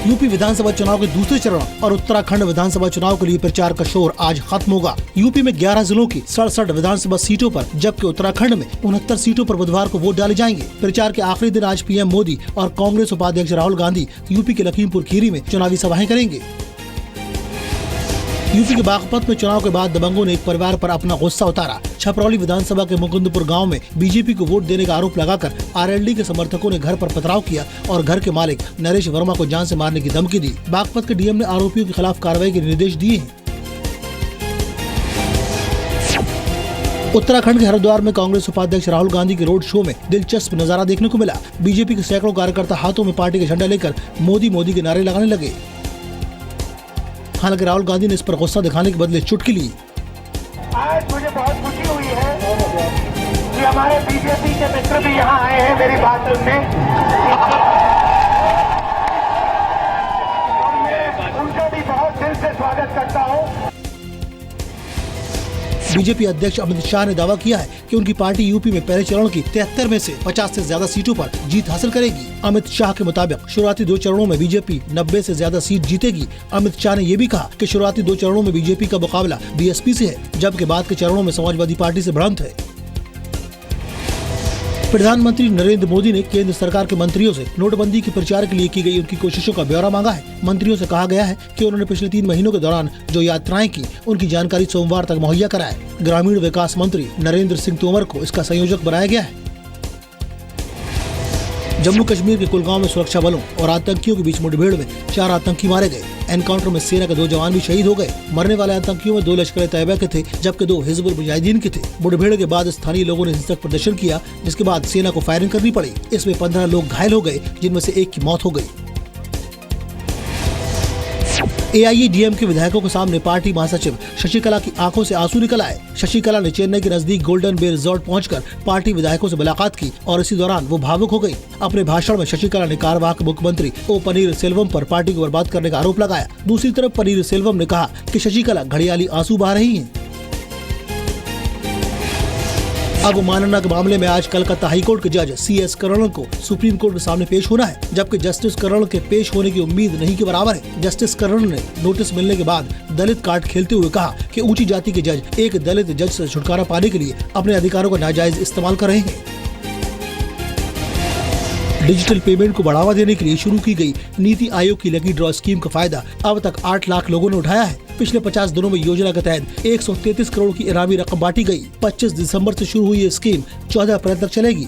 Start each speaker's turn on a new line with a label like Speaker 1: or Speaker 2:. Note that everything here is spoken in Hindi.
Speaker 1: यूपी विधानसभा चुनाव के दूसरे चरण और उत्तराखंड विधानसभा चुनाव के लिए प्रचार का शोर आज खत्म होगा। यूपी में 11 जिलों की 67 विधानसभा सीटों पर, जबकि उत्तराखंड में 69 सीटों पर बुधवार को वोट डाले जाएंगे। प्रचार के आखिरी दिन आज पीएम मोदी और कांग्रेस उपाध्यक्ष राहुल गांधी यूपी के लखीमपुर खीरी में चुनावी सभाएं करेंगे। यूपी के बागपत में चुनाव के बाद दबंगों ने एक परिवार पर अपना गुस्सा उतारा। छपरौली विधानसभा के मुकुंदपुर गांव में बीजेपी को वोट देने का आरोप लगाकर आरएलडी के समर्थकों ने घर पर पथराव किया और घर के मालिक नरेश वर्मा को जान से मारने की धमकी दी। बागपत के डीएम ने आरोपियों के खिलाफ कार्रवाई के निर्देश दिए हैं। उत्तराखंड के हरिद्वार में कांग्रेस उपाध्यक्ष राहुल गांधी के रोड शो में दिलचस्प नजारा देखने को मिला। बीजेपी के सैकड़ों कार्यकर्ता हाथों में पार्टी का झंडा लेकर मोदी के नारे लगाने लगे। हालांकि राहुल गांधी ने इस पर गुस्सा दिखाने के बदले चुटकी ली।
Speaker 2: आज मुझे बहुत खुशी हुई है कि हमारे बीजेपी के मित्र भी यहाँ आए हैं मेरी बात सुनने। मैं उनका भी बहुत दिल से स्वागत करता हूँ।
Speaker 1: बीजेपी अध्यक्ष अमित शाह ने दावा किया है कि उनकी पार्टी यूपी में पहले चरण की 73 में से 50 से ज्यादा सीटों पर जीत हासिल करेगी। अमित शाह के मुताबिक शुरुआती 2 चरणों में बीजेपी 90 से ज्यादा सीट जीतेगी। अमित शाह ने ये भी कहा कि शुरुआती 2 चरणों में बीजेपी का मुकाबला बीएसपी से है, जबकि बाद के चरणों में समाजवादी पार्टी से भिड़ंत है। प्रधानमंत्री नरेंद्र मोदी ने केंद्र सरकार के मंत्रियों से नोटबंदी के प्रचार के लिए की गई उनकी कोशिशों का ब्यौरा मांगा है। मंत्रियों से कहा गया है कि उन्होंने पिछले 3 महीनों के दौरान जो यात्राएं की, उनकी जानकारी सोमवार तक मुहैया कराए। ग्रामीण विकास मंत्री नरेंद्र सिंह तोमर को इसका संयोजक बनाया गया है। जम्मू कश्मीर के कुलगांव में सुरक्षा बलों और आतंकियों के बीच मुठभेड़ में 4 आतंकी मारे गए। एनकाउंटर में सेना के 2 जवान भी शहीद हो गए। मरने वाले आतंकियों में 2 लश्कर-ए-तैयबा के थे, जबकि 2 हिजबुल मुजाहिदीन के थे। मुठभेड़ के बाद स्थानीय लोगों ने हिंसक प्रदर्शन किया, जिसके बाद सेना को फायरिंग करनी पड़ी। इसमें 15 लोग घायल हो गए, जिनमें से 1 की मौत हो गई। AIADMK के विधायकों के सामने पार्टी महासचिव शशिकला की आंखों से आंसू निकल आए। शशिकला ने चेन्नई के नजदीक गोल्डन बे रिजॉर्ट पहुंचकर पार्टी विधायकों से मुलाकात की और इसी दौरान वो भावुक हो गई। अपने भाषण में शशिकला ने कार्यवाहक मुख्यमंत्री ओ पनीर सेल्वम पर पार्टी को बर्बाद करने का आरोप लगाया। दूसरी तरफ पनीर सेल्वम ने कहा कि शशिकला घड़ियाली आंसू बहा रही हैं। अवमानना के मामले में आज कलकत्ता हाईकोर्ट के जज CS करण को सुप्रीम कोर्ट के सामने पेश होना है, जबकि जस्टिस करण के पेश होने की उम्मीद नहीं के बराबर है। जस्टिस करण ने नोटिस मिलने के बाद दलित कार्ड खेलते हुए कहा कि ऊंची जाति के जज एक दलित जज से छुटकारा पाने के लिए अपने अधिकारों का नाजायज इस्तेमाल कर रहे हैं। डिजिटल पेमेंट को बढ़ावा देने के लिए शुरू की गई नीति आयोग की लकी ड्रॉ स्कीम का फायदा अब तक 8 लाख लोगों ने उठाया है। पिछले 50 दिनों में योजना के तहत 133 करोड़ की इनामी रकम बांटी गई। 25 दिसंबर से शुरू हुई ये स्कीम 14 अप्रैल तक चलेगी।